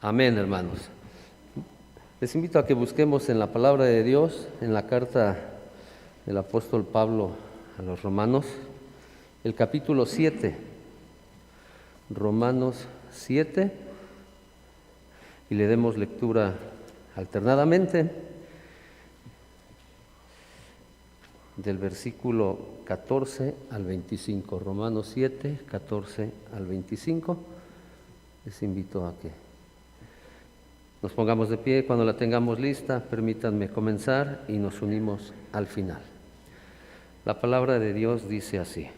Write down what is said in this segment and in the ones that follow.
Amén, hermanos. Les invito a que busquemos en la palabra de Dios, en la carta del apóstol Pablo a los Romanos, el capítulo 7, Romanos 7, y le demos lectura alternadamente del versículo 14 al 25, Romanos 7, 14 al 25. Les invito a que nos pongamos de pie. Cuando la tengamos lista, permítanme comenzar y nos unimos al final. La palabra de Dios dice así: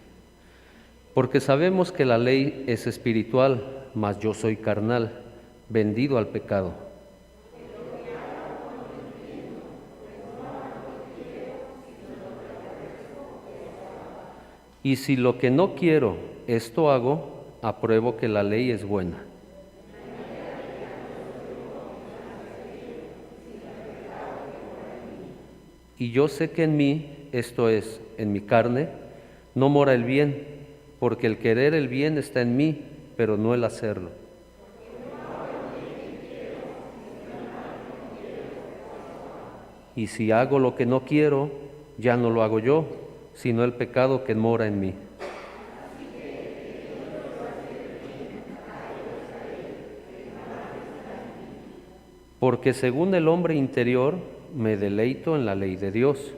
porque sabemos que la ley es espiritual, mas yo soy carnal, vendido al pecado. Y si lo que no quiero, esto hago, apruebo que la ley es buena. Y yo sé que en mí, esto es, en mi carne, no mora el bien, porque el querer el bien está en mí, pero no el hacerlo. Y si hago lo que no quiero, ya no lo hago yo, sino el pecado que mora en mí. Porque según el hombre interior, me deleito en la ley de Dios.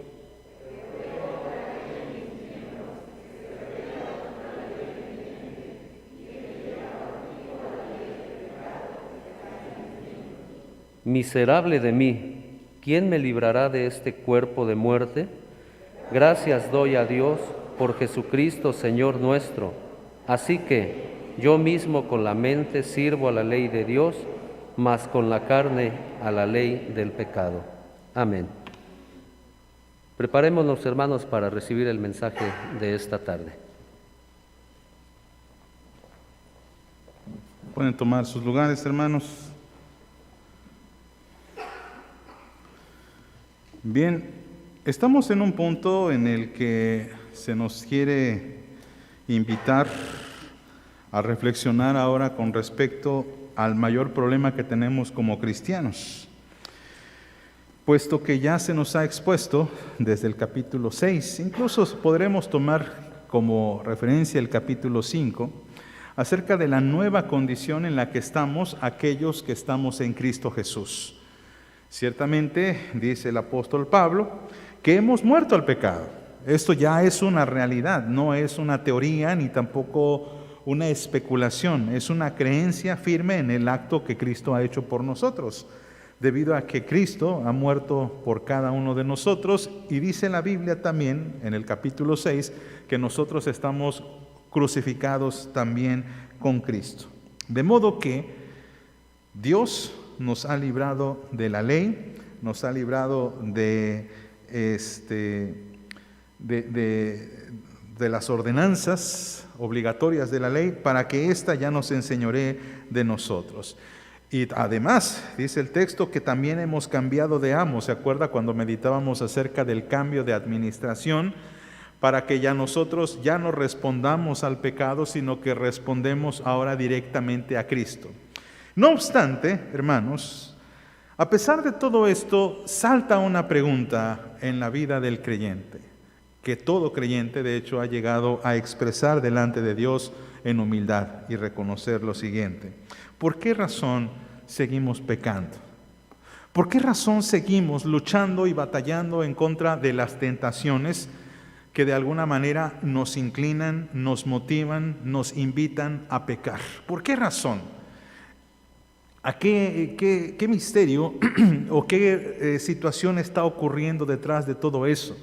Miserable de mí, ¿quién me librará de este cuerpo de muerte? Gracias doy a Dios por Jesucristo, Señor nuestro. Así que yo mismo con la mente sirvo a la ley de Dios, mas con la carne a la ley del pecado. Amén. Preparémonos, hermanos, para recibir el mensaje de esta tarde. Pueden tomar sus lugares, hermanos. Bien, estamos en un punto en el que se nos quiere invitar a reflexionar ahora con respecto al mayor problema que tenemos como cristianos, puesto que ya se nos ha expuesto desde el capítulo 6, incluso podremos tomar como referencia el capítulo 5, acerca de la nueva condición en la que estamos aquellos que estamos en Cristo Jesús. Ciertamente, dice el apóstol Pablo, que hemos muerto al pecado. Esto ya es una realidad, no es una teoría ni tampoco una especulación, es una creencia firme en el acto que Cristo ha hecho por nosotros, debido a que Cristo ha muerto por cada uno de nosotros, y dice la Biblia también en el capítulo 6 que nosotros estamos crucificados también con Cristo. De modo que Dios nos ha librado de la ley, nos ha librado de las ordenanzas obligatorias de la ley, para que ésta ya nos enseñoree de nosotros. Y además, dice el texto, que también hemos cambiado de amo. ¿Se acuerda cuando meditábamos acerca del cambio de administración? Para que ya nosotros ya no respondamos al pecado, sino que respondemos ahora directamente a Cristo. No obstante, hermanos, a pesar de todo esto, salta una pregunta en la vida del creyente, que todo creyente de hecho ha llegado a expresar delante de Dios en humildad y reconocer lo siguiente: ¿por qué razón seguimos pecando? ¿Por qué razón seguimos luchando y batallando en contra de las tentaciones que de alguna manera nos inclinan, nos motivan, nos invitan a pecar? ¿Por qué razón? ¿A qué misterio o qué situación está ocurriendo detrás de todo eso?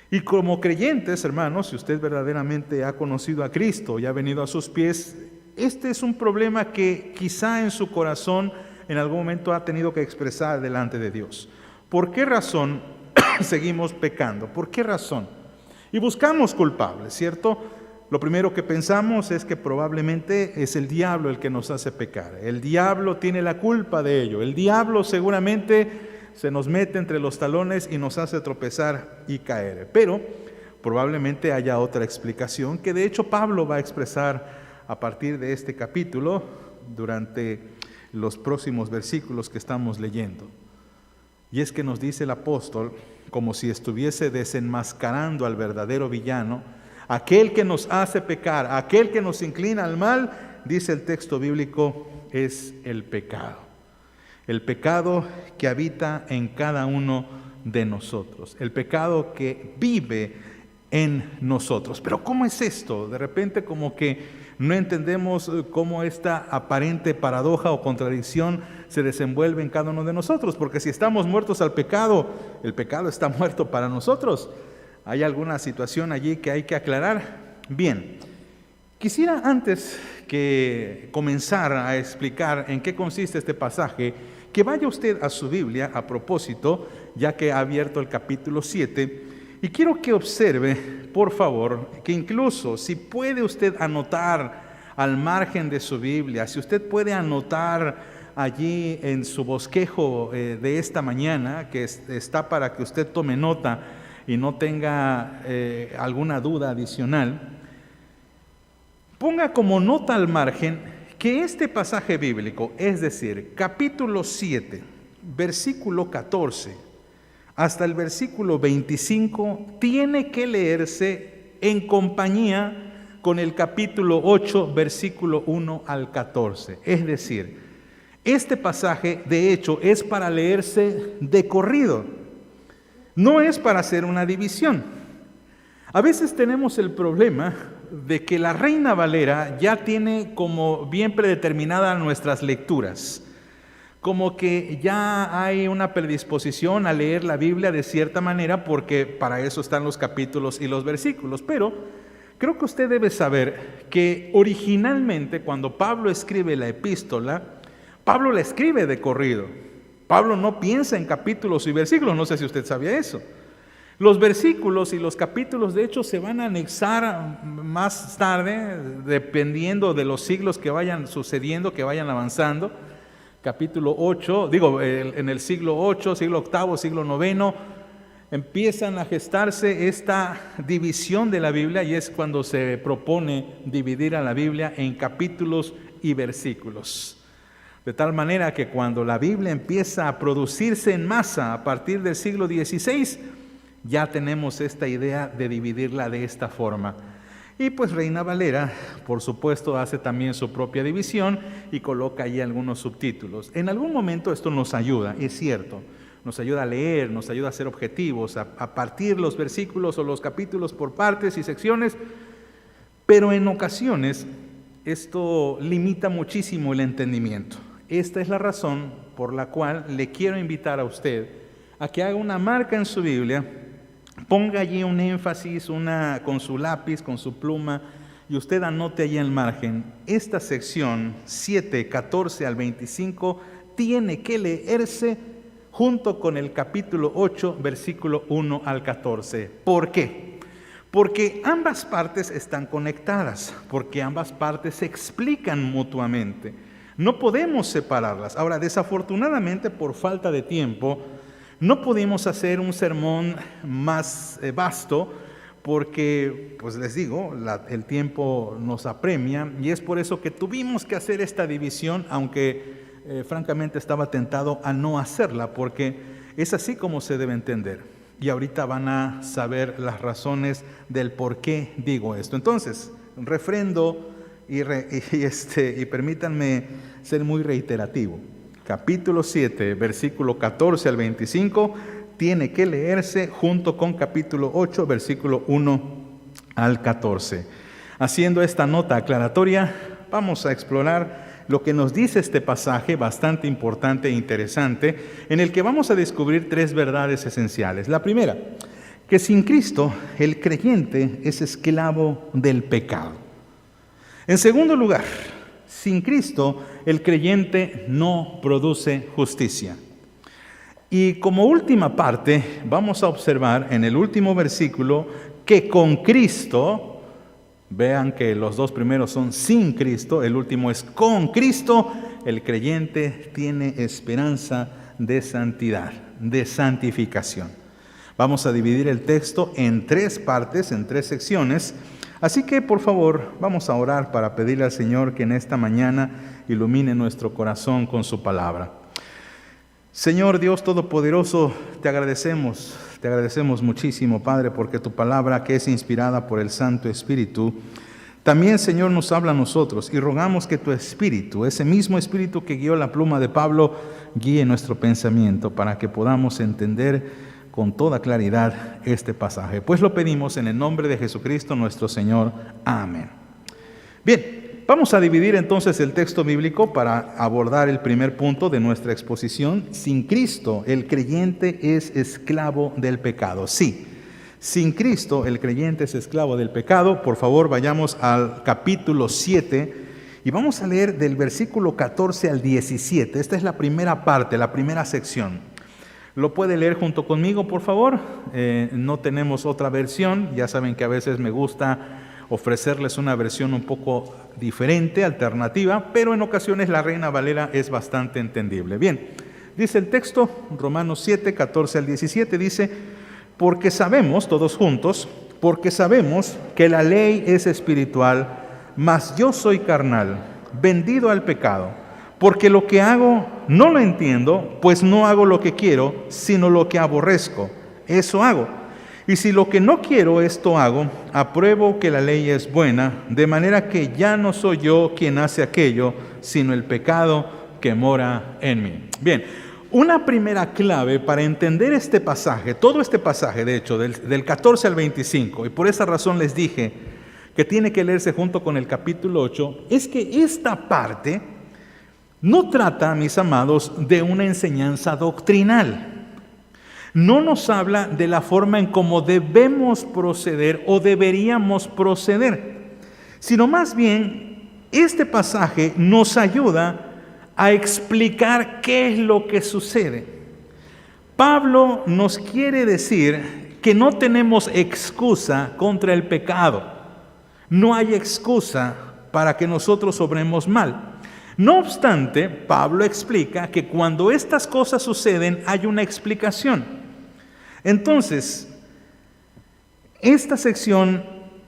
Y como creyentes, hermanos, si usted verdaderamente ha conocido a Cristo y ha venido a sus pies, este es un problema que quizá en su corazón en algún momento ha tenido que expresar delante de Dios. ¿Por qué razón seguimos pecando? ¿Por qué razón? Y buscamos culpables, ¿cierto? Lo primero que pensamos es que probablemente es el diablo el que nos hace pecar. El diablo tiene la culpa de ello. El diablo seguramente se nos mete entre los talones y nos hace tropezar y caer. Pero probablemente haya otra explicación que de hecho Pablo va a expresar a partir de este capítulo durante los próximos versículos que estamos leyendo. Y es que nos dice el apóstol, como si estuviese desenmascarando al verdadero villano, aquel que nos hace pecar, aquel que nos inclina al mal, dice el texto bíblico, es el pecado. El pecado que habita en cada uno de nosotros, el pecado que vive en nosotros. Pero ¿cómo es esto? De repente como que no entendemos cómo esta aparente paradoja o contradicción se desenvuelve en cada uno de nosotros, porque si estamos muertos al pecado, el pecado está muerto para nosotros. ¿Hay alguna situación allí que hay que aclarar? Bien, quisiera antes que comenzar a explicar en qué consiste este pasaje, que vaya usted a su Biblia a propósito, ya que ha abierto el capítulo 7, y quiero que observe, por favor, que incluso si puede usted anotar al margen de su Biblia, si usted puede anotar allí en su bosquejo de esta mañana, que está para que usted tome nota y no tenga alguna duda adicional, ponga como nota al margen que este pasaje bíblico, es decir, capítulo 7, versículo 14, hasta el versículo 25, tiene que leerse en compañía con el capítulo 8, versículo 1 al 14. Es decir, este pasaje, de hecho, es para leerse de corrido, no es para hacer una división. A veces tenemos el problema de que la Reina Valera ya tiene como bien predeterminadas nuestras lecturas, como que ya hay una predisposición a leer la Biblia de cierta manera, porque para eso están los capítulos y los versículos. Pero creo que usted debe saber que originalmente cuando Pablo escribe la epístola, Pablo la escribe de corrido. Pablo no piensa en capítulos y versículos, no sé si usted sabía eso. Los versículos y los capítulos, de hecho, se van a anexar más tarde, dependiendo de los siglos que vayan sucediendo, que vayan avanzando. Capítulo 8, en el siglo 8, siglo octavo, siglo noveno, empiezan a gestarse esta división de la Biblia, y es cuando se propone dividir a la Biblia en capítulos y versículos. De tal manera que cuando la Biblia empieza a producirse en masa a partir del siglo XVI, ya tenemos esta idea de dividirla de esta forma. Y pues Reina Valera, por supuesto, hace también su propia división y coloca ahí algunos subtítulos. En algún momento esto nos ayuda, es cierto, nos ayuda a leer, nos ayuda a ser objetivos, a partir los versículos o los capítulos por partes y secciones, pero en ocasiones esto limita muchísimo el entendimiento. Esta es la razón por la cual le quiero invitar a usted a que haga una marca en su Biblia, ponga allí un énfasis, con su lápiz, con su pluma, y usted anote allí en el margen. Esta sección 7, 14 al 25 tiene que leerse junto con el capítulo 8, versículo 1 al 14. ¿Por qué? Porque ambas partes están conectadas, porque ambas partes se explican mutuamente. No podemos separarlas. Ahora, desafortunadamente, por falta de tiempo, no pudimos hacer un sermón más vasto porque, pues les digo, el tiempo nos apremia, y es por eso que tuvimos que hacer esta división, aunque francamente estaba tentado a no hacerla, porque es así como se debe entender. Y ahorita van a saber las razones del por qué digo esto. Entonces, refrendo y permítanme ser muy reiterativo. Capítulo 7, versículo 14 al 25, tiene que leerse junto con capítulo 8, versículo 1 al 14. Haciendo esta nota aclaratoria, vamos a explorar lo que nos dice este pasaje bastante importante e interesante, en el que vamos a descubrir tres verdades esenciales. La primera, que sin Cristo el creyente es esclavo del pecado. En segundo lugar, sin Cristo el creyente no produce justicia. Y como última parte, vamos a observar en el último versículo que con Cristo, vean que los dos primeros son sin Cristo, el último es con Cristo, el creyente tiene esperanza de santidad, de santificación. Vamos a dividir el texto en tres partes, en tres secciones. Así que, por favor, vamos a orar para pedirle al Señor que en esta mañana ilumine nuestro corazón con su palabra. Señor Dios Todopoderoso, te agradecemos muchísimo, Padre, porque tu palabra, que es inspirada por el Santo Espíritu, también, Señor, nos habla a nosotros, y rogamos que tu Espíritu, ese mismo Espíritu que guió la pluma de Pablo, guíe nuestro pensamiento para que podamos entender con toda claridad este pasaje. Pues lo pedimos en el nombre de Jesucristo nuestro Señor. Amén. Bien, vamos a dividir entonces el texto bíblico para abordar el primer punto de nuestra exposición. Sin Cristo, el creyente es esclavo del pecado. Sí, sin Cristo, el creyente es esclavo del pecado. Por favor, vayamos al capítulo 7 y vamos a leer del versículo 14 al 17. Esta es la primera parte, la primera sección. ¿Lo puede leer junto conmigo, por favor? No tenemos otra versión. Ya saben que a veces me gusta ofrecerles una versión un poco diferente, alternativa, pero en ocasiones la Reina Valera es bastante entendible. Bien, dice el texto, Romanos 7, 14 al 17, dice: porque sabemos, todos juntos, porque sabemos que la ley es espiritual, mas yo soy carnal, vendido al pecado. Porque lo que hago no lo entiendo, pues no hago lo que quiero, sino lo que aborrezco. Eso hago. Y si lo que no quiero, esto hago, apruebo que la ley es buena, de manera que ya no soy yo quien hace aquello, sino el pecado que mora en mí. Bien, una primera clave para entender este pasaje, todo este pasaje, de hecho, del 14 al 25, y por esa razón les dije que tiene que leerse junto con el capítulo 8, es que esta parte no trata, mis amados, de una enseñanza doctrinal. No nos habla de la forma en cómo debemos proceder o deberíamos proceder, sino más bien este pasaje nos ayuda a explicar qué es lo que sucede. Pablo nos quiere decir que no tenemos excusa contra el pecado. No hay excusa para que nosotros obremos mal. No obstante, Pablo explica que cuando estas cosas suceden hay una explicación. Entonces, esta sección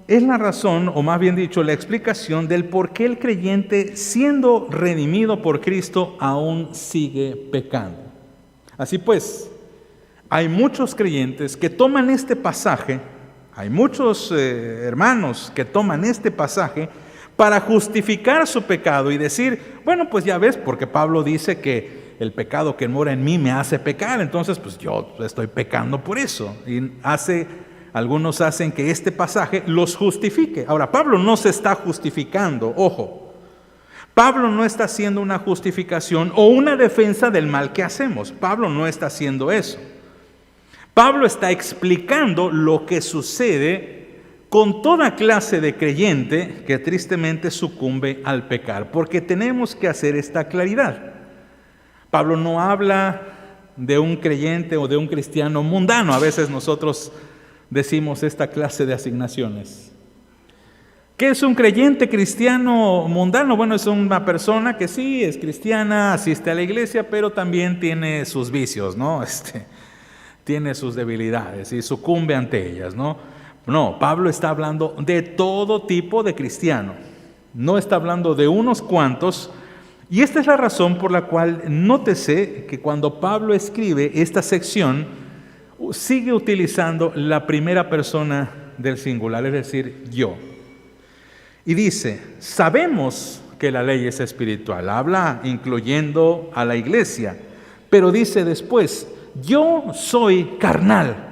es la razón, o más bien dicho, la explicación del por qué el creyente, siendo redimido por Cristo, aún sigue pecando. Así pues, hay muchos creyentes que toman este pasaje, hay muchos hermanos que toman este pasaje para justificar su pecado y decir, bueno, pues ya ves, porque Pablo dice que el pecado que mora en mí me hace pecar, entonces pues yo estoy pecando por eso. Y algunos hacen que este pasaje los justifique. Ahora, Pablo no se está justificando, ojo. Pablo no está haciendo una justificación o una defensa del mal que hacemos. Pablo no está haciendo eso. Pablo está explicando lo que sucede con toda clase de creyente que tristemente sucumbe al pecar, porque tenemos que hacer esta claridad. Pablo no habla de un creyente o de un cristiano mundano. A veces nosotros decimos esta clase de asignaciones. ¿Qué es un creyente cristiano mundano? Bueno, es una persona que sí es cristiana, asiste a la iglesia, pero también tiene sus vicios, ¿no? Tiene sus debilidades y sucumbe ante ellas, ¿no? No, Pablo está hablando de todo tipo de cristiano. No está hablando de unos cuantos. Y esta es la razón por la cual nótese que cuando Pablo escribe esta sección, sigue utilizando la primera persona del singular, es decir, yo. Y dice, sabemos que la ley es espiritual. Habla incluyendo a la iglesia. Pero dice después, yo soy carnal.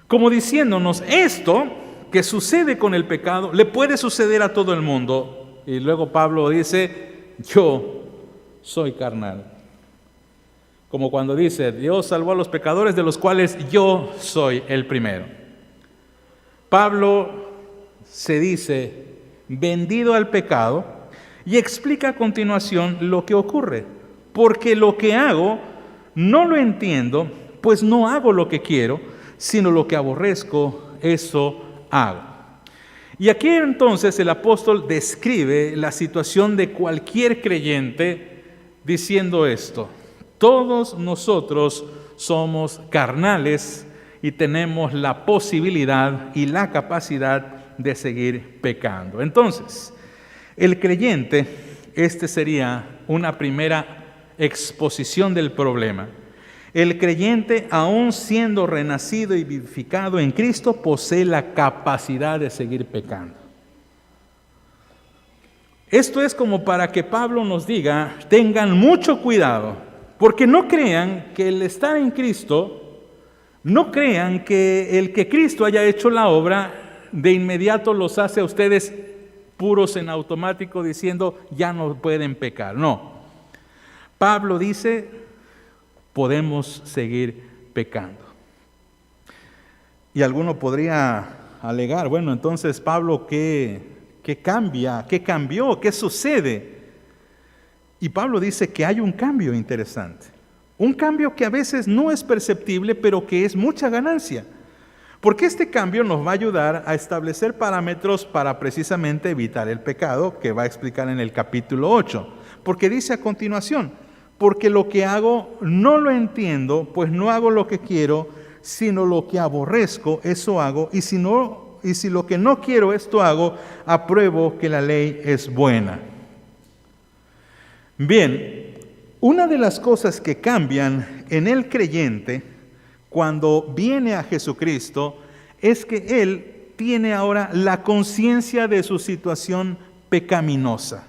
Como diciéndonos, esto que sucede con el pecado le puede suceder a todo el mundo. Y luego Pablo dice, yo soy carnal. Como cuando dice, Dios salvó a los pecadores de los cuales yo soy el primero. Pablo se dice vendido al pecado y explica a continuación lo que ocurre. Porque lo que hago no lo entiendo, pues no hago lo que quiero, sino lo que aborrezco, eso hago. Y aquí entonces el apóstol describe la situación de cualquier creyente diciendo esto: todos nosotros somos carnales y tenemos la posibilidad y la capacidad de seguir pecando. Entonces, el creyente, este sería una primera exposición del problema. El creyente, aun siendo renacido y vivificado en Cristo, posee la capacidad de seguir pecando. Esto es como para que Pablo nos diga, tengan mucho cuidado, porque no crean que el estar en Cristo, no crean que el que Cristo haya hecho la obra, de inmediato los hace a ustedes puros en automático diciendo, ya no pueden pecar. No. Pablo dice, podemos seguir pecando. Y alguno podría alegar, bueno, entonces Pablo, ¿qué cambia? ¿Qué cambió? ¿Qué sucede? Y Pablo dice que hay un cambio interesante. Un cambio que a veces no es perceptible, pero que es mucha ganancia. Porque este cambio nos va a ayudar a establecer parámetros para precisamente evitar el pecado, que va a explicar en el capítulo 8. Porque dice a continuación, porque lo que hago no lo entiendo, pues no hago lo que quiero, sino lo que aborrezco, eso hago, y si lo que no quiero, esto hago, apruebo que la ley es buena. Bien, una de las cosas que cambian en el creyente cuando viene a Jesucristo es que él tiene ahora la conciencia de su situación pecaminosa,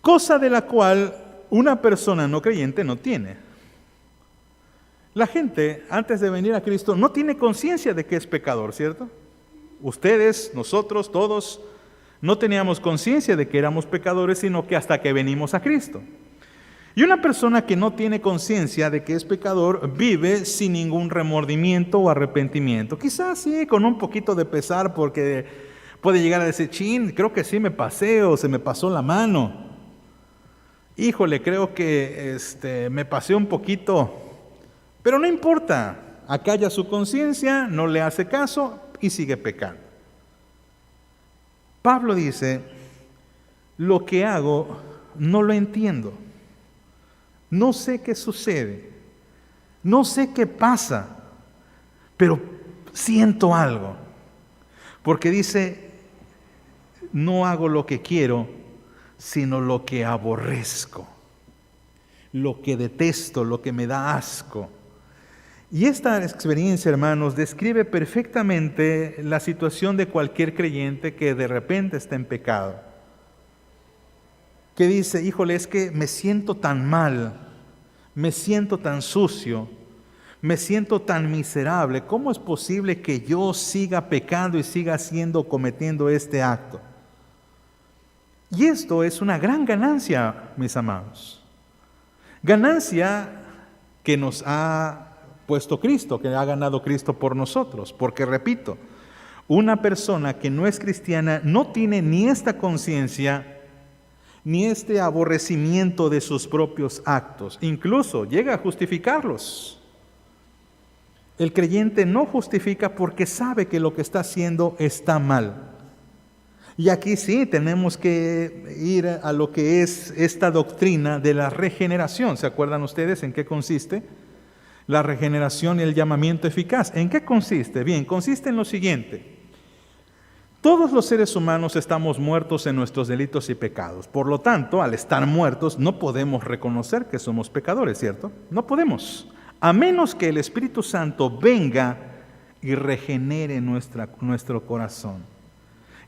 cosa de la cual una persona no creyente no tiene. La gente, antes de venir a Cristo, no tiene conciencia de que es pecador, ¿cierto? Ustedes, nosotros, todos, no teníamos conciencia de que éramos pecadores, sino que hasta que venimos a Cristo. Y una persona que no tiene conciencia de que es pecador, vive sin ningún remordimiento o arrepentimiento. Quizás sí, con un poquito de pesar, porque puede llegar a decir, chin, creo que sí me pasé o se me pasó la mano. Híjole, creo que me pasé un poquito, pero no importa, acalla su conciencia, no le hace caso y sigue pecando. Pablo dice, lo que hago no lo entiendo, no sé qué sucede, no sé qué pasa, pero siento algo, porque dice, no hago lo que quiero, sino lo que aborrezco, lo que detesto, lo que me da asco. Y esta experiencia, hermanos, describe perfectamente la situación de cualquier creyente que de repente está en pecado. Que dice, híjole, es que me siento tan mal, me siento tan sucio, me siento tan miserable. ¿Cómo es posible que yo siga pecando y siga cometiendo este acto? Y esto es una gran ganancia, mis amados. Ganancia que nos ha puesto Cristo, que ha ganado Cristo por nosotros. Porque, repito, una persona que no es cristiana no tiene ni esta conciencia, ni este aborrecimiento de sus propios actos. Incluso llega a justificarlos. El creyente no justifica porque sabe que lo que está haciendo está mal. Y aquí sí tenemos que ir a lo que es esta doctrina de la regeneración. ¿Se acuerdan ustedes en qué consiste? La regeneración y el llamamiento eficaz. ¿En qué consiste? Bien, consiste en lo siguiente. Todos los seres humanos estamos muertos en nuestros delitos y pecados. Por lo tanto, al estar muertos, no podemos reconocer que somos pecadores, ¿cierto? No podemos. A menos que el Espíritu Santo venga y regenere nuestro corazón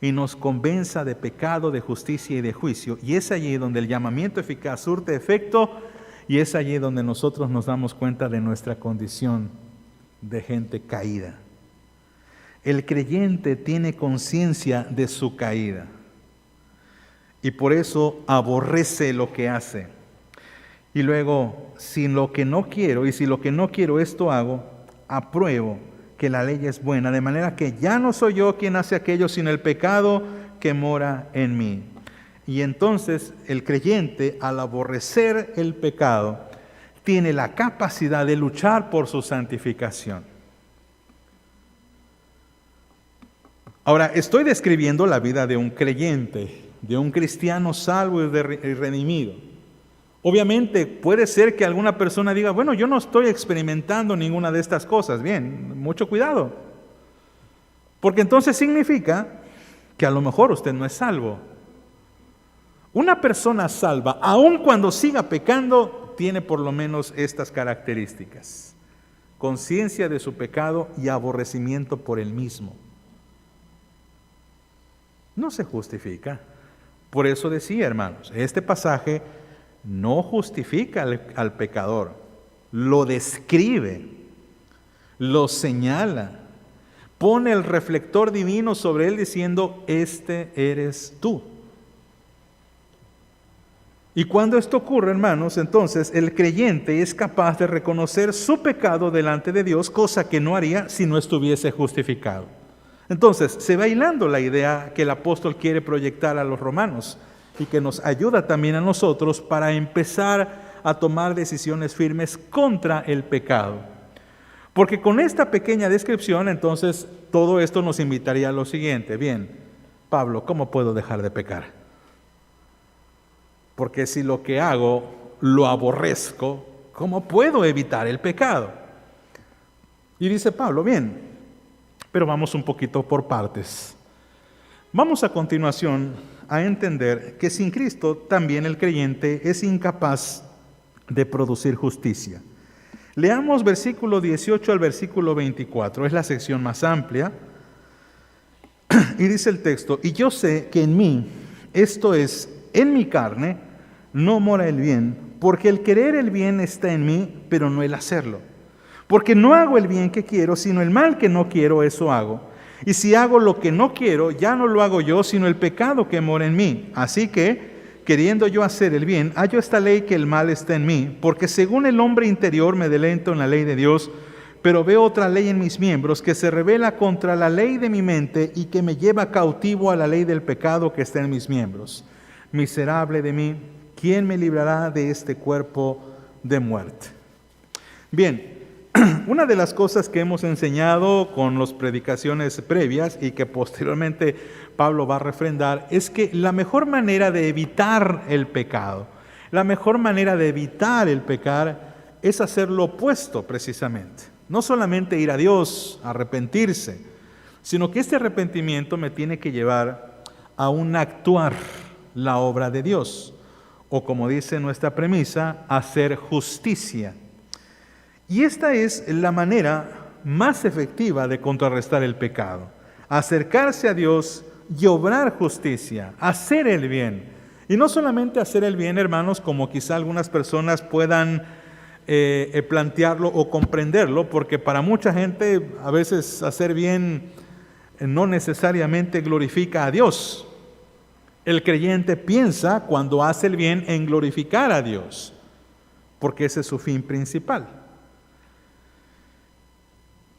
y nos convenza de pecado, de justicia y de juicio. Y es allí donde el llamamiento eficaz surte efecto, y es allí donde nosotros nos damos cuenta de nuestra condición de gente caída. El creyente tiene conciencia de su caída y por eso aborrece lo que hace. Y luego, si lo que no quiero esto hago, apruebo que la ley es buena, de manera que ya no soy yo quien hace aquello, sino el pecado que mora en mí. Y entonces el creyente, al aborrecer el pecado, tiene la capacidad de luchar por su santificación. Ahora, estoy describiendo la vida de un creyente, de un cristiano salvo y redimido. Obviamente puede ser que alguna persona diga, bueno, yo no estoy experimentando ninguna de estas cosas. Bien, mucho cuidado. Porque entonces significa que a lo mejor usted no es salvo. Una persona salva, aun cuando siga pecando, tiene por lo menos estas características: conciencia de su pecado y aborrecimiento por él mismo. No se justifica. Por eso decía, hermanos, este pasaje no justifica al pecador, lo describe, lo señala, pone el reflector divino sobre él diciendo: este eres tú. Y cuando esto ocurre, hermanos, entonces el creyente es capaz de reconocer su pecado delante de Dios, cosa que no haría si no estuviese justificado. Entonces, se va hilando la idea que el apóstol quiere proyectar a los romanos y que nos ayuda también a nosotros para empezar a tomar decisiones firmes contra el pecado. Porque con esta pequeña descripción, entonces, todo esto nos invitaría a lo siguiente: bien, Pablo, ¿cómo puedo dejar de pecar? Porque si lo que hago lo aborrezco, ¿cómo puedo evitar el pecado? Y dice Pablo: bien, pero vamos un poquito por partes. Vamos a continuación a entender que sin Cristo también el creyente es incapaz de producir justicia. Leamos versículo 18 al versículo 24, es la sección más amplia. Y dice el texto: y yo sé que en mí, esto es, en mi carne, no mora el bien, porque el querer el bien está en mí, pero no el hacerlo. Porque no hago el bien que quiero, sino el mal que no quiero, eso hago. Y si hago lo que no quiero, ya no lo hago yo, sino el pecado que mora en mí. Así que, queriendo yo hacer el bien, hallo esta ley, que el mal está en mí, porque según el hombre interior me deleito en la ley de Dios, pero veo otra ley en mis miembros que se rebela contra la ley de mi mente y que me lleva cautivo a la ley del pecado que está en mis miembros. Miserable de mí, ¿quién me librará de este cuerpo de muerte? Bien, una de las cosas que hemos enseñado con las predicaciones previas y que posteriormente Pablo va a refrendar es que la mejor manera de evitar el pecado, la mejor manera de evitar el pecar es hacer lo opuesto precisamente. No solamente ir a Dios, arrepentirse, sino que este arrepentimiento me tiene que llevar a un actuar la obra de Dios, o como dice nuestra premisa, hacer justicia. Y esta es la manera más efectiva de contrarrestar el pecado: acercarse a Dios y obrar justicia, hacer el bien. Y no solamente hacer el bien, hermanos, como quizá algunas personas puedan plantearlo o comprenderlo, porque para mucha gente a veces hacer bien no necesariamente glorifica a Dios. El creyente piensa, cuando hace el bien, en glorificar a Dios, porque ese es su fin principal.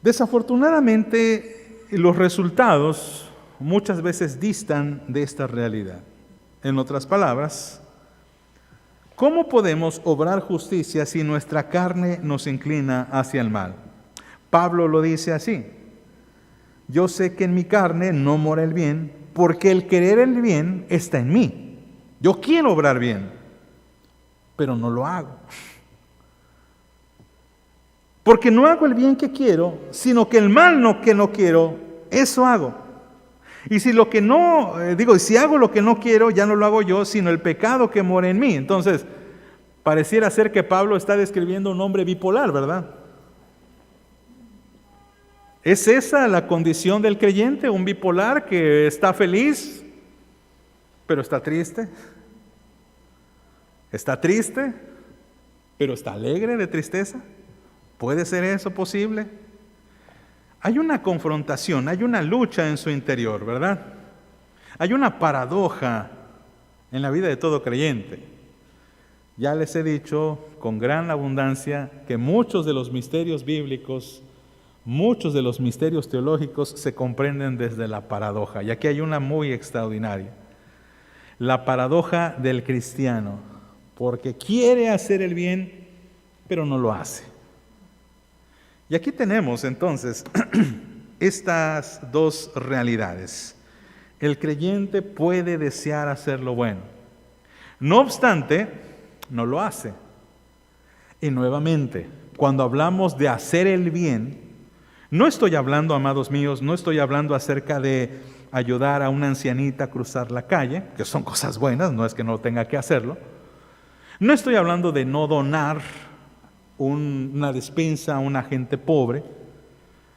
Desafortunadamente, los resultados muchas veces distan de esta realidad. En otras palabras, ¿cómo podemos obrar justicia si nuestra carne nos inclina hacia el mal? Pablo lo dice así: yo sé que en mi carne no mora el bien, porque el querer el bien está en mí. Yo quiero obrar bien, pero no lo hago. Porque no hago el bien que quiero, sino que el mal que no quiero, eso hago. Y si si hago lo que no quiero, ya no lo hago yo, sino el pecado que mora en mí. Entonces, pareciera ser que Pablo está describiendo un hombre bipolar, ¿verdad? ¿Es esa la condición del creyente? ¿Un bipolar que está feliz, pero está triste? ¿Está triste, pero está alegre de tristeza? ¿Puede ser eso posible? Hay una confrontación, hay una lucha en su interior, ¿verdad? Hay una paradoja en la vida de todo creyente. Ya les he dicho con gran abundancia que muchos de los misterios bíblicos, muchos de los misterios teológicos se comprenden desde la paradoja. Y aquí hay una muy extraordinaria. La paradoja del cristiano, porque quiere hacer el bien, pero no lo hace. Y aquí tenemos entonces estas dos realidades. El creyente puede desear hacer lo bueno. No obstante, no lo hace. Y nuevamente, cuando hablamos de hacer el bien, No estoy hablando, amados míos, no estoy hablando acerca de ayudar a una ancianita a cruzar la calle, que son cosas buenas, no es que no tenga que hacerlo. No estoy hablando de no donar una despensa a una gente pobre.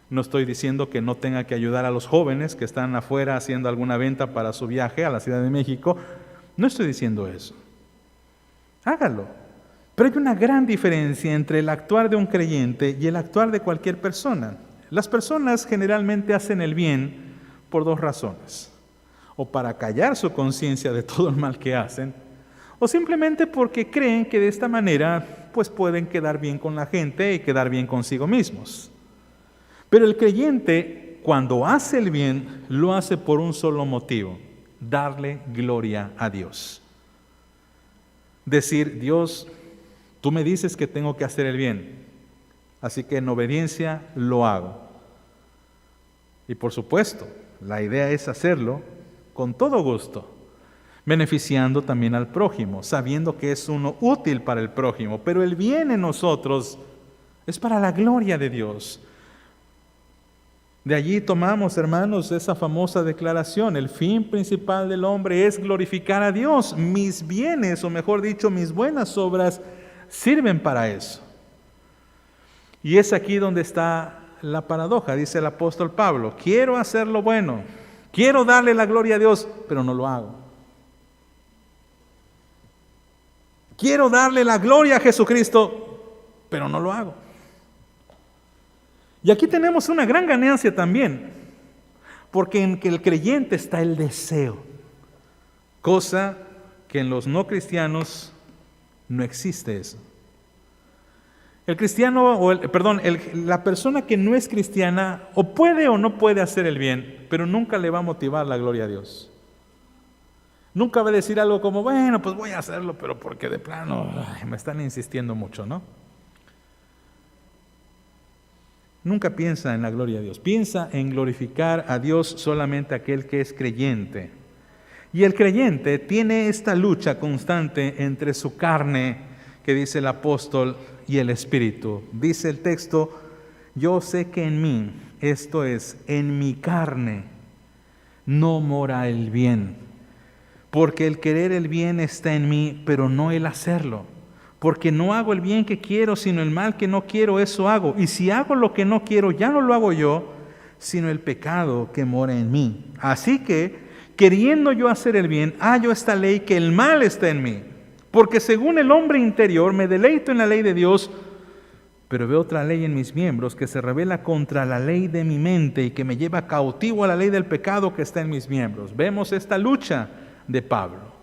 No estoy diciendo que no tenga que ayudar a los jóvenes que están afuera haciendo alguna venta para su viaje a la Ciudad de México. No estoy diciendo eso. Hágalo. Pero hay una gran diferencia entre el actuar de un creyente y el actuar de cualquier persona. Las personas generalmente hacen el bien por dos razones: o para callar su conciencia de todo el mal que hacen, o simplemente porque creen que de esta manera pues pueden quedar bien con la gente y quedar bien consigo mismos. Pero el creyente, cuando hace el bien, lo hace por un solo motivo: darle gloria a Dios. Decir: Dios, tú me dices que tengo que hacer el bien, así que en obediencia lo hago. Y por supuesto, la idea es hacerlo con todo gusto, beneficiando también al prójimo, sabiendo que es uno útil para el prójimo. Pero el bien en nosotros es para la gloria de Dios. De allí tomamos, hermanos, esa famosa declaración: el fin principal del hombre es glorificar a Dios. Mis bienes, o mejor dicho, mis buenas obras, sirven para eso. Y es aquí donde está la paradoja. Dice el apóstol Pablo: quiero hacer lo bueno, quiero darle la gloria a Dios, pero no lo hago. Quiero darle la gloria a Jesucristo, pero no lo hago. Y aquí tenemos una gran ganancia también, porque en que el creyente está el deseo, cosa que en los no cristianos no existe eso. El cristiano, la persona que no es cristiana, o puede o no puede hacer el bien, pero nunca le va a motivar la gloria a Dios. Nunca va a decir algo como: bueno, pues voy a hacerlo, pero porque de plano me están insistiendo mucho, ¿no? Nunca piensa en la gloria a Dios. Piensa en glorificar a Dios solamente aquel que es creyente. Y el creyente tiene esta lucha constante entre su carne, que dice el apóstol, y el espíritu. Dice el texto: yo sé que en mí, esto es, en mi carne, no mora el bien. Porque el querer el bien está en mí, pero no el hacerlo. Porque no hago el bien que quiero, sino el mal que no quiero, eso hago. Y si hago lo que no quiero, ya no lo hago yo, sino el pecado que mora en mí. Así que, queriendo yo hacer el bien, hallo esta ley, que el mal está en mí. Porque según el hombre interior me deleito en la ley de Dios, pero veo otra ley en mis miembros que se revela contra la ley de mi mente y que me lleva cautivo a la ley del pecado que está en mis miembros. Vemos esta lucha de Pablo.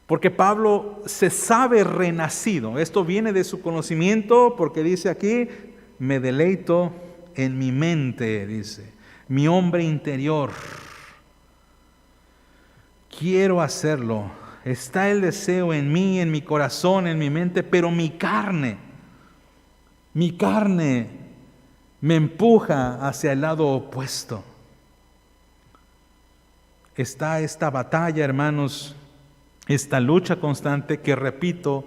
Porque Pablo se sabe renacido. Esto viene de su conocimiento, porque dice aquí: me deleito en mi mente, dice, mi hombre interior. Quiero hacerlo. Está el deseo en mí, en mi corazón, en mi mente, pero mi carne me empuja hacia el lado opuesto. Está esta batalla, hermanos, esta lucha constante que, repito,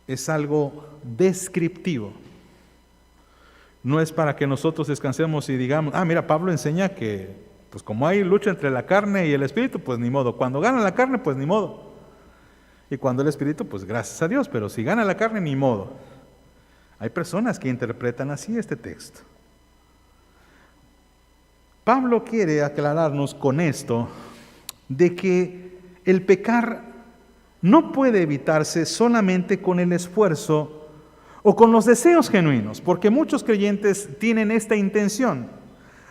es algo descriptivo. No es para que nosotros descansemos y digamos: mira, Pablo enseña que pues como hay lucha entre la carne y el espíritu, pues ni modo. Cuando gana la carne, pues ni modo. Y cuando el espíritu, pues gracias a Dios. Pero si gana la carne, ni modo. Hay personas que interpretan así este texto. Pablo quiere aclararnos con esto de que el pecar no puede evitarse solamente con el esfuerzo o con los deseos genuinos, porque muchos creyentes tienen esta intención.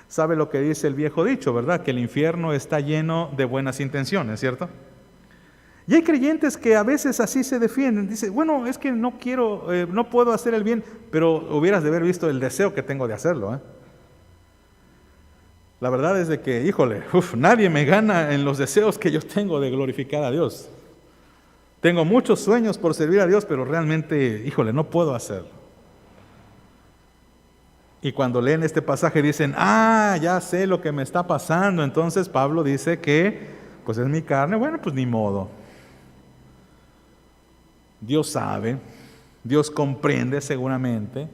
¿Sabe lo que dice el viejo dicho, verdad? Que el infierno está lleno de buenas intenciones, ¿cierto? Y hay creyentes que a veces así se defienden. Dicen: bueno, es que no quiero, no puedo hacer el bien, pero hubieras de haber visto el deseo que tengo de hacerlo, ¿eh? La verdad es de que, híjole, nadie me gana en los deseos que yo tengo de glorificar a Dios. Tengo muchos sueños por servir a Dios, pero realmente, híjole, no puedo hacerlo. Y cuando leen este pasaje dicen: ya sé lo que me está pasando. Entonces Pablo dice que, pues es mi carne. Bueno, pues ni modo. Dios sabe, Dios comprende seguramente.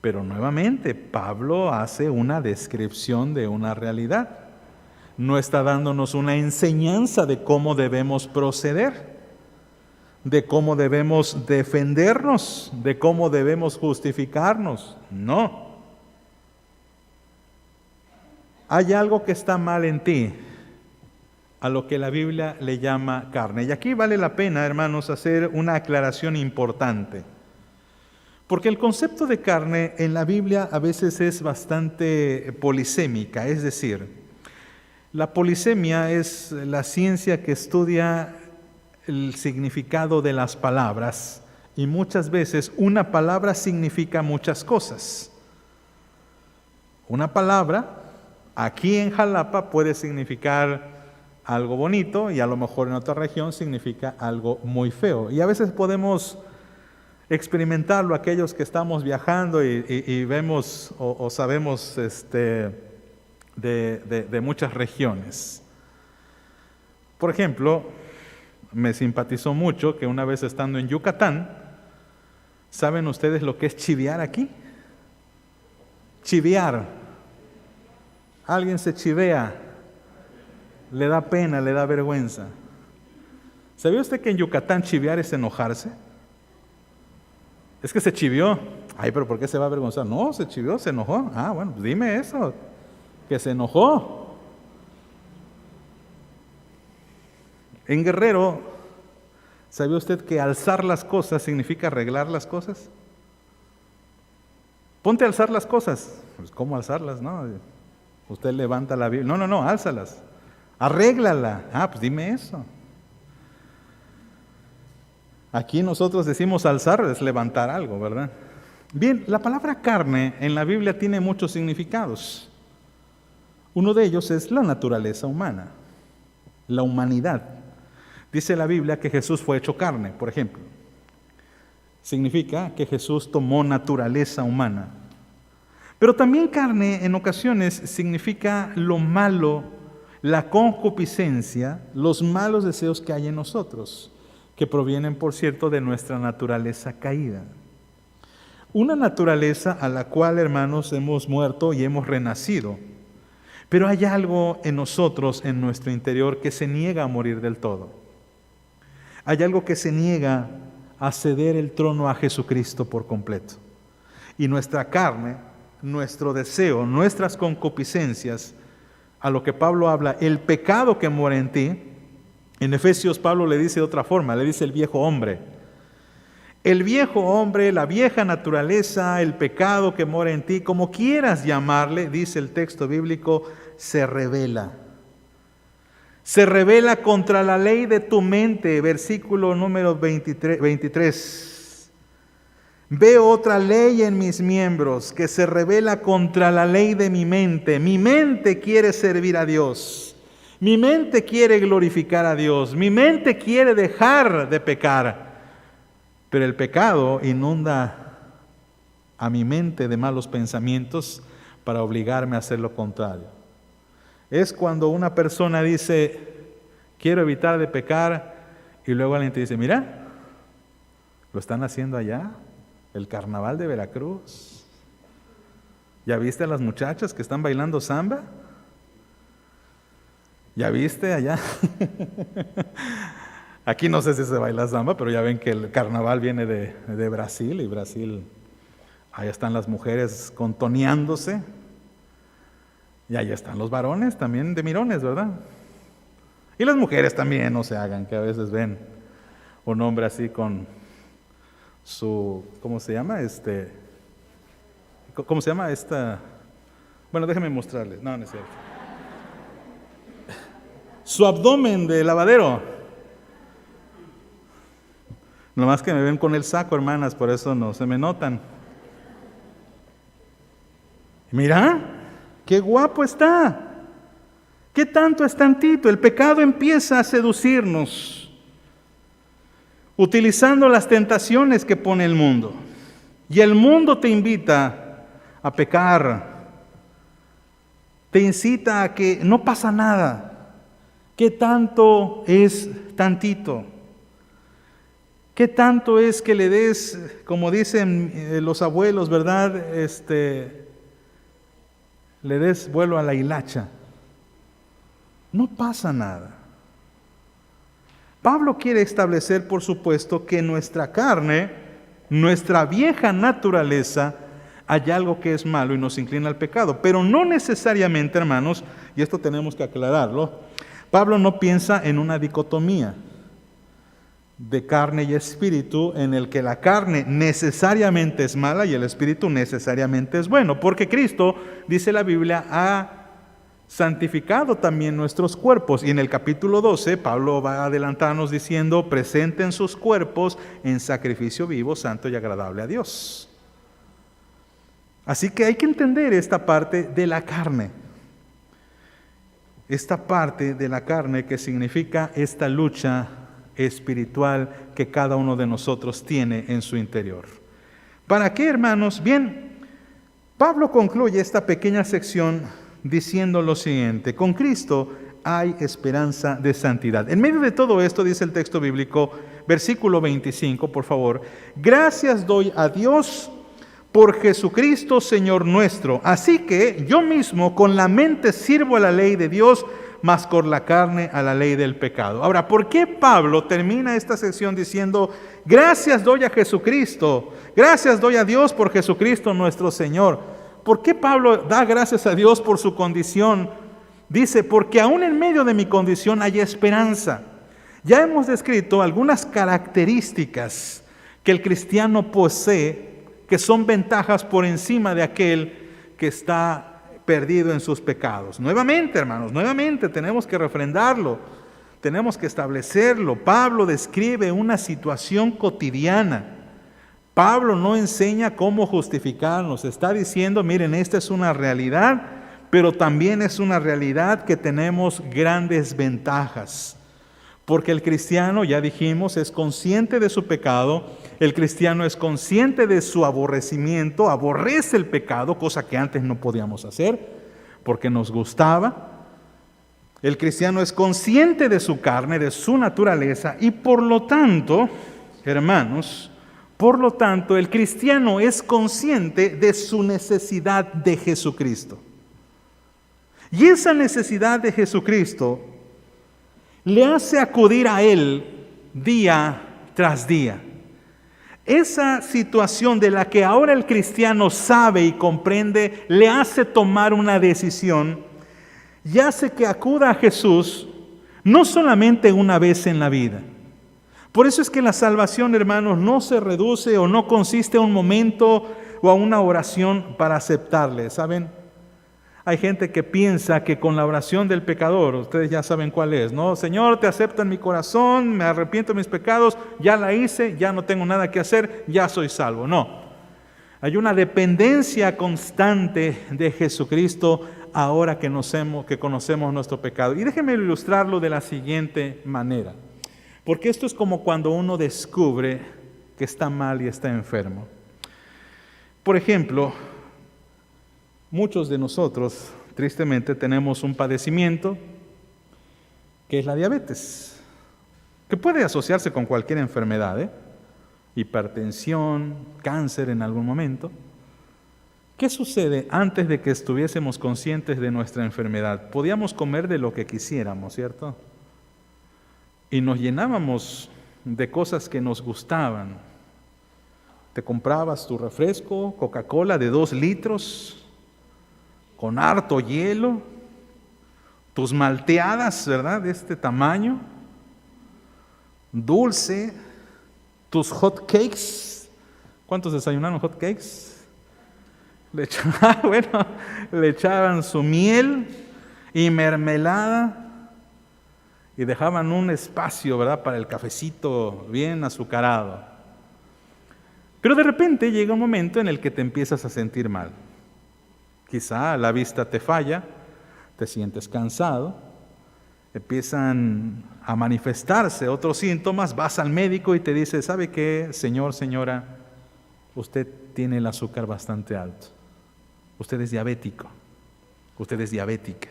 Pero nuevamente, Pablo hace una descripción de una realidad. No está dándonos una enseñanza de cómo debemos proceder, de cómo debemos defendernos, de cómo debemos justificarnos. No. Hay algo que está mal en ti, a lo que la Biblia le llama carne. Y aquí vale la pena, hermanos, hacer una aclaración importante. Porque el concepto de carne en la Biblia a veces es bastante polisémica, es decir, la polisemia es la ciencia que estudia el significado de las palabras y muchas veces una palabra significa muchas cosas. Una palabra aquí en Jalapa puede significar algo bonito y a lo mejor en otra región significa algo muy feo. Y a veces podemos experimentarlo aquellos que estamos viajando y vemos o sabemos de muchas regiones. Por ejemplo, me simpatizó mucho que una vez estando en Yucatán, ¿saben ustedes lo que es chivear aquí? Chivear. Alguien se chivea, le da pena, le da vergüenza. ¿Sabía usted que en Yucatán chivear es enojarse? Es que se chivió. Ay, pero ¿por qué se va a avergonzar? No, se chivió, se enojó. Ah, bueno, pues dime eso, que se enojó. En Guerrero, ¿sabía usted que alzar las cosas significa arreglar las cosas? Ponte a alzar las cosas. Pues, ¿cómo alzarlas? No, usted levanta la Biblia. No, álzalas. Arréglala. Ah, pues dime eso. Aquí nosotros decimos alzar, es levantar algo, ¿verdad? Bien, la palabra carne en la Biblia tiene muchos significados. Uno de ellos es la naturaleza humana, la humanidad. Dice la Biblia que Jesús fue hecho carne, por ejemplo. Significa que Jesús tomó naturaleza humana. Pero también carne en ocasiones significa lo malo, la concupiscencia, los malos deseos que hay en nosotros, que provienen, por cierto, de nuestra naturaleza caída. Una naturaleza a la cual, hermanos, hemos muerto y hemos renacido. Pero hay algo en nosotros, en nuestro interior, que se niega a morir del todo. Hay algo que se niega a ceder el trono a Jesucristo por completo. Y nuestra carne, nuestro deseo, nuestras concupiscencias, a lo que Pablo habla, el pecado que mora en ti, en Efesios Pablo le dice de otra forma, le dice el viejo hombre. El viejo hombre, la vieja naturaleza, el pecado que mora en ti, como quieras llamarle, dice el texto bíblico, se rebela. Se rebela contra la ley de tu mente, versículo número 23. Veo otra ley en mis miembros que se rebela contra la ley de mi mente. Mi mente quiere servir a Dios. Mi mente quiere glorificar a Dios. Mi mente quiere dejar de pecar. Pero el pecado inunda a mi mente de malos pensamientos para obligarme a hacer lo contrario. Es cuando una persona dice, quiero evitar de pecar, y luego alguien te dice, mira, lo están haciendo allá, el carnaval de Veracruz. ¿Ya viste a las muchachas que están bailando samba? ¿Ya viste allá? Aquí no sé si se baila samba, pero ya ven que el carnaval viene de Brasil, y Brasil, ahí están las mujeres contoneándose. Y ahí están los varones también de mirones, ¿verdad? Y las mujeres también, no se hagan, que a veces ven un hombre así con su, ¿cómo se llama? ¿Cómo se llama esta? Bueno, déjenme mostrarles. No es cierto. Su abdomen de lavadero. Nomás que me ven con el saco, hermanas, por eso no se me notan. Mira. ¡Qué guapo está! ¿Qué tanto es tantito? El pecado empieza a seducirnos, utilizando las tentaciones que pone el mundo. Y el mundo te invita a pecar, te incita a que no pasa nada. ¿Qué tanto es tantito? ¿Qué tanto es que le des, como dicen los abuelos, ¿verdad? Le des vuelo a la hilacha. No pasa nada. Pablo quiere establecer, por supuesto, que nuestra carne, nuestra vieja naturaleza, hay algo que es malo y nos inclina al pecado. Pero no necesariamente, hermanos, y esto tenemos que aclararlo, Pablo no piensa en una dicotomía de carne y espíritu, en el que la carne necesariamente es mala y el espíritu necesariamente es bueno, porque Cristo, dice la Biblia, ha santificado también nuestros cuerpos. Y en el capítulo 12, Pablo va a adelantarnos diciendo: presenten sus cuerpos en sacrificio vivo, santo y agradable a Dios. Así que hay que entender esta parte de la carne. Esta parte de la carne que significa esta lucha espiritual que cada uno de nosotros tiene en su interior. ¿Para qué, hermanos? Bien, Pablo concluye esta pequeña sección diciendo lo siguiente: con Cristo hay esperanza de santidad. En medio de todo esto, dice el texto bíblico, versículo 25, por favor: gracias doy a Dios por Jesucristo, Señor nuestro. Así que yo mismo con la mente sirvo a la ley de Dios, mas con la carne a la ley del pecado. Ahora, ¿por qué Pablo termina esta sección diciendo: gracias doy a Jesucristo, gracias doy a Dios por Jesucristo nuestro Señor? ¿Por qué Pablo da gracias a Dios por su condición? Dice: porque aún en medio de mi condición hay esperanza. Ya hemos descrito algunas características que el cristiano posee, que son ventajas por encima de aquel que está perdido en sus pecados. Nuevamente, hermanos, nuevamente tenemos que refrendarlo, tenemos que establecerlo. Pablo describe una situación cotidiana. Pablo no enseña cómo justificarnos, está diciendo: miren, esta es una realidad, pero también es una realidad que tenemos grandes ventajas. Porque el cristiano, ya dijimos, es consciente de su pecado, el cristiano es consciente de su aborrecimiento, aborrece el pecado, cosa que antes no podíamos hacer, porque nos gustaba. El cristiano es consciente de su carne, de su naturaleza, y por lo tanto, hermanos, el cristiano es consciente de su necesidad de Jesucristo. Y esa necesidad de Jesucristo le hace acudir a Él día tras día. Esa situación de la que ahora el cristiano sabe y comprende le hace tomar una decisión y hace que acuda a Jesús no solamente una vez en la vida. Por eso es que la salvación, hermanos, no se reduce o no consiste en un momento o a una oración para aceptarle, ¿saben? Hay gente que piensa que con la oración del pecador, ustedes ya saben cuál es, ¿no? Señor, te acepto en mi corazón, me arrepiento de mis pecados, ya la hice, ya no tengo nada que hacer, ya soy salvo. No, hay una dependencia constante de Jesucristo ahora que conocemos nuestro pecado. Y déjenme ilustrarlo de la siguiente manera, porque esto es como cuando uno descubre que está mal y está enfermo. Por ejemplo, muchos de nosotros, tristemente, tenemos un padecimiento que es la diabetes, que puede asociarse con cualquier enfermedad, hipertensión, cáncer en algún momento. ¿Qué sucede antes de que estuviésemos conscientes de nuestra enfermedad? Podíamos comer de lo que quisiéramos, ¿cierto? Y nos llenábamos de cosas que nos gustaban. Te comprabas tu refresco, Coca-Cola de 2 litros, con harto hielo, tus malteadas, ¿verdad?, de este tamaño, dulce, tus hot cakes. ¿Cuántos desayunaron hot cakes? Le echaban su miel y mermelada y dejaban un espacio, ¿verdad?, para el cafecito bien azucarado. Pero de repente llega un momento en el que te empiezas a sentir mal. Quizá la vista te falla, te sientes cansado, empiezan a manifestarse otros síntomas, vas al médico y te dice: ¿sabe qué, señor, señora? Usted tiene el azúcar bastante alto, usted es diabético, usted es diabética.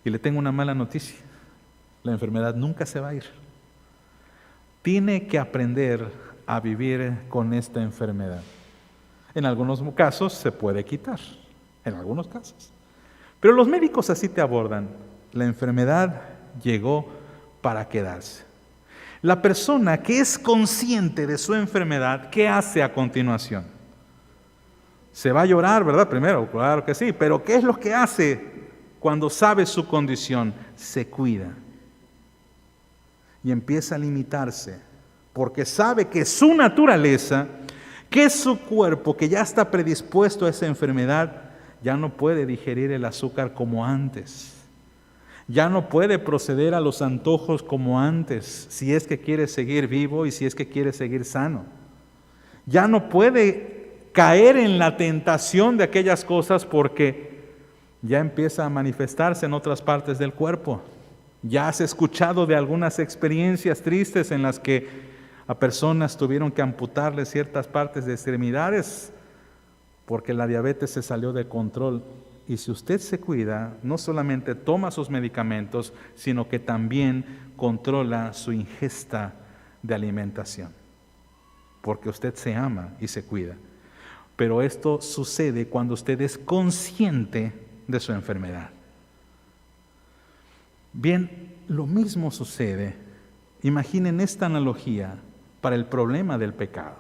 Y le tengo una mala noticia: la enfermedad nunca se va a ir. tiene que aprender a vivir con esta enfermedad. En algunos casos se puede quitar, en algunos casos. Pero los médicos así te abordan. La enfermedad llegó para quedarse. La persona que es consciente de su enfermedad, ¿qué hace a continuación? Se va a llorar, ¿verdad? Primero, claro que sí, pero ¿qué es lo que hace cuando sabe su condición? Se cuida. Y empieza a limitarse, porque sabe que su naturaleza, que su cuerpo, que ya está predispuesto a esa enfermedad, ya no puede digerir el azúcar como antes. Ya no puede proceder a los antojos como antes, si es que quiere seguir vivo y si es que quiere seguir sano. Ya no puede caer en la tentación de aquellas cosas porque ya empieza a manifestarse en otras partes del cuerpo. Ya has escuchado de algunas experiencias tristes en las que a personas tuvieron que amputarle ciertas partes de extremidades porque la diabetes se salió de control. Y si usted se cuida, no solamente toma sus medicamentos, sino que también controla su ingesta de alimentación. Porque usted se ama y se cuida. Pero esto sucede cuando usted es consciente de su enfermedad. Bien, lo mismo sucede, imaginen esta analogía para el problema del pecado.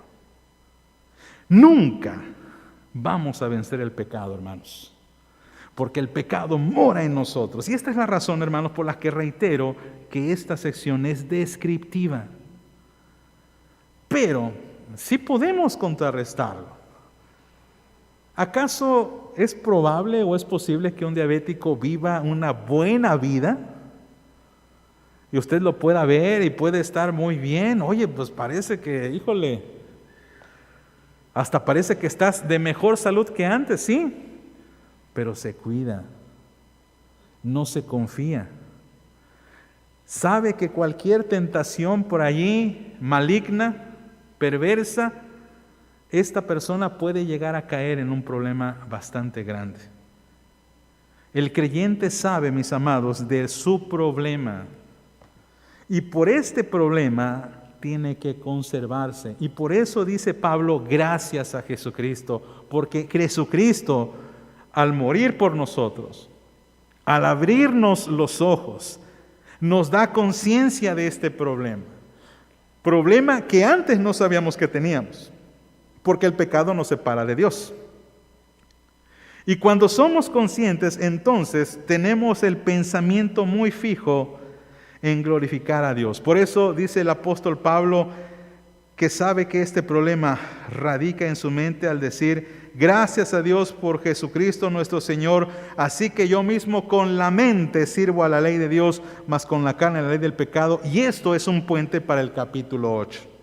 Nunca vamos a vencer el pecado, hermanos. Porque el pecado mora en nosotros. Y esta es la razón, hermanos, por la que reitero que esta sección es descriptiva. Pero sí podemos contrarrestarlo. ¿Acaso es probable o es posible que un diabético viva una buena vida? Y usted lo pueda ver y puede estar muy bien. Oye, pues parece que, híjole, hasta parece que estás de mejor salud que antes, sí. Pero se cuida, no se confía. Sabe que cualquier tentación por allí, maligna, perversa, esta persona puede llegar a caer en un problema bastante grande. El creyente sabe, mis amados, de su problema. Y por este problema tiene que conservarse. Y por eso dice Pablo, gracias a Jesucristo, porque Jesucristo, al morir por nosotros, al abrirnos los ojos, nos da conciencia de este problema. Problema que antes no sabíamos que teníamos, porque el pecado nos separa de Dios. Y cuando somos conscientes, entonces tenemos el pensamiento muy fijo en glorificar a Dios. Por eso dice el apóstol Pablo que sabe que este problema radica en su mente al decir, gracias a Dios por Jesucristo nuestro Señor, así que yo mismo con la mente sirvo a la ley de Dios, mas con la carne a la ley del pecado. Y esto es un puente para el capítulo 8.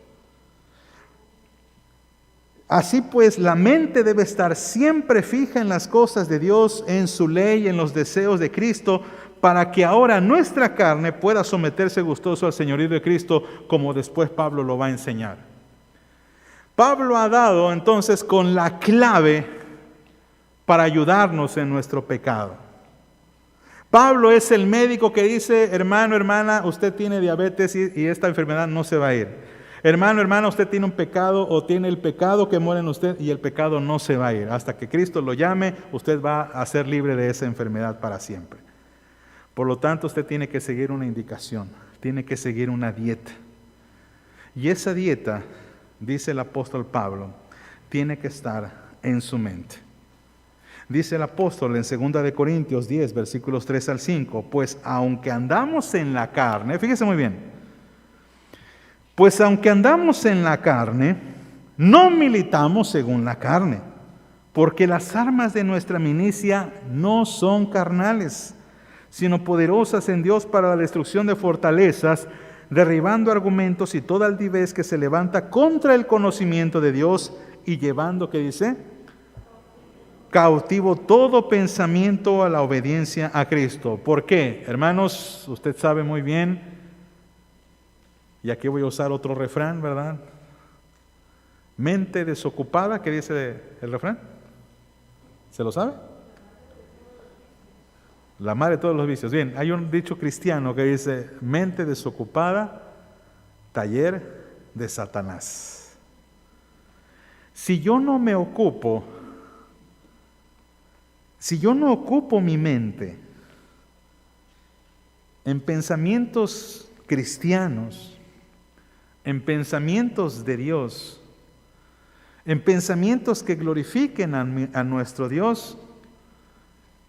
Así pues, la mente debe estar siempre fija en las cosas de Dios, en su ley, en los deseos de Cristo, para que ahora nuestra carne pueda someterse gustoso al señorío de Cristo, como después Pablo lo va a enseñar. Pablo ha dado entonces con la clave para ayudarnos en nuestro pecado. Pablo es el médico que dice, hermano, hermana, usted tiene diabetes y esta enfermedad no se va a ir. Hermano, hermana, usted tiene un pecado o tiene el pecado que muere en usted y el pecado no se va a ir. Hasta que Cristo lo llame, usted va a ser libre de esa enfermedad para siempre. Por lo tanto, usted tiene que seguir una indicación, tiene que seguir una dieta. Y esa dieta, dice el apóstol Pablo, tiene que estar en su mente. Dice el apóstol en 2 de Corintios 10, versículos 3 al 5, pues aunque andamos en la carne, fíjese muy bien, pues aunque andamos en la carne, no militamos según la carne, porque las armas de nuestra milicia no son carnales, sino poderosas en Dios para la destrucción de fortalezas, derribando argumentos y toda altivez que se levanta contra el conocimiento de Dios y llevando, ¿qué dice? Cautivo todo pensamiento a la obediencia a Cristo. ¿Por qué? Hermanos, usted sabe muy bien, y aquí voy a usar otro refrán, ¿verdad? Mente desocupada, ¿qué dice el refrán? ¿Se lo sabe? La madre de todos los vicios. Bien, hay un dicho cristiano que dice, mente desocupada, taller de Satanás. Si yo no ocupo mi mente en pensamientos cristianos, en pensamientos de Dios, en pensamientos que glorifiquen a nuestro Dios,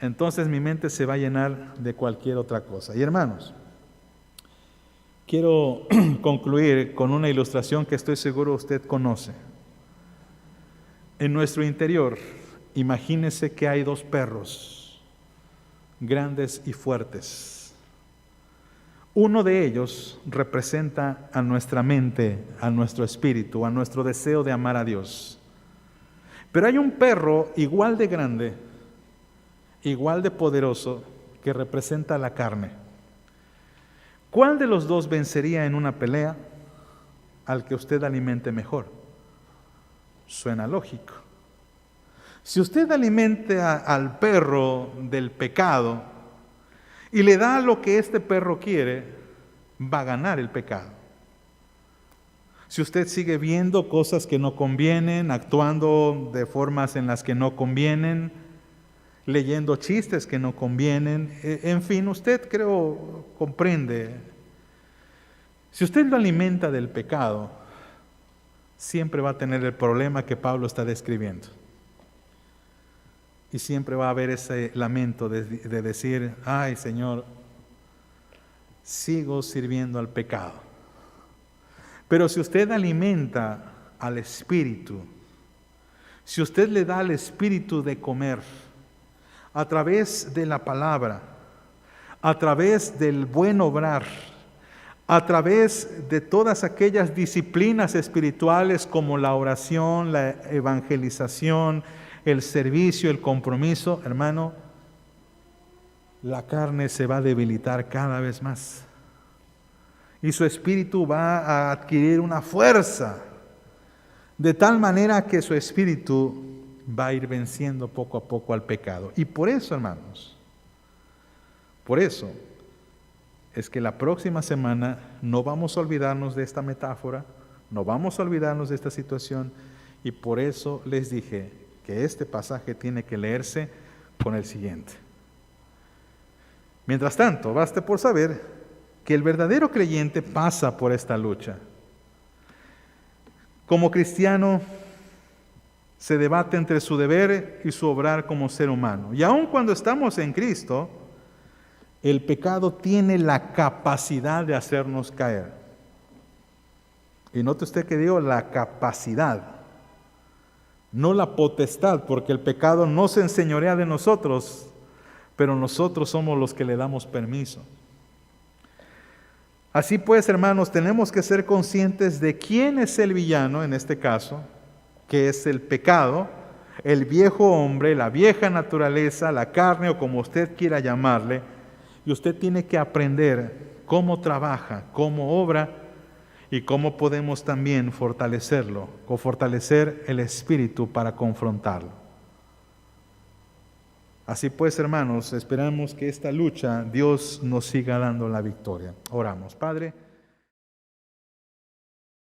entonces mi mente se va a llenar de cualquier otra cosa. Y hermanos, quiero concluir con una ilustración que estoy seguro usted conoce. En nuestro interior, imagínese que hay dos perros, grandes y fuertes. Uno de ellos representa a nuestra mente, a nuestro espíritu, a nuestro deseo de amar a Dios. Pero hay un perro igual de grande, igual de poderoso, que representa la carne. ¿Cuál de los dos vencería en una pelea? Al que usted alimente mejor. Suena lógico. Si usted alimenta al perro del pecado y le da lo que este perro quiere, va a ganar el pecado. Si usted sigue viendo cosas que no convienen, actuando de formas en las que no convienen, leyendo chistes que no convienen, en fin, usted creo comprende. Si usted lo alimenta del pecado, siempre va a tener el problema que Pablo está describiendo. Y siempre va a haber ese lamento de decir, ay Señor, sigo sirviendo al pecado. Pero si usted alimenta al Espíritu, si usted le da al Espíritu de comer, a través de la palabra, a través del buen obrar, a través de todas aquellas disciplinas espirituales como la oración, la evangelización, el servicio, el compromiso, hermano, la carne se va a debilitar cada vez más. Y su espíritu va a adquirir una fuerza, de tal manera que su espíritu va a ir venciendo poco a poco al pecado. Y por eso, hermanos, por eso es que la próxima semana no vamos a olvidarnos de esta metáfora, no vamos a olvidarnos de esta situación, y por eso les dije que este pasaje tiene que leerse con el siguiente. Mientras tanto, baste por saber que el verdadero creyente pasa por esta lucha. Como cristiano, se debate entre su deber y su obrar como ser humano. Y aun cuando estamos en Cristo, el pecado tiene la capacidad de hacernos caer. Y note usted que digo la capacidad, no la potestad, porque el pecado no se enseñorea de nosotros, pero nosotros somos los que le damos permiso. Así pues, hermanos, tenemos que ser conscientes de quién es el villano en este caso, que es el pecado, el viejo hombre, la vieja naturaleza, la carne o como usted quiera llamarle, y usted tiene que aprender cómo trabaja, cómo obra y cómo podemos también fortalecerlo o fortalecer el espíritu para confrontarlo. Así pues, hermanos, esperamos que esta lucha Dios nos siga dando la victoria. Oramos, Padre.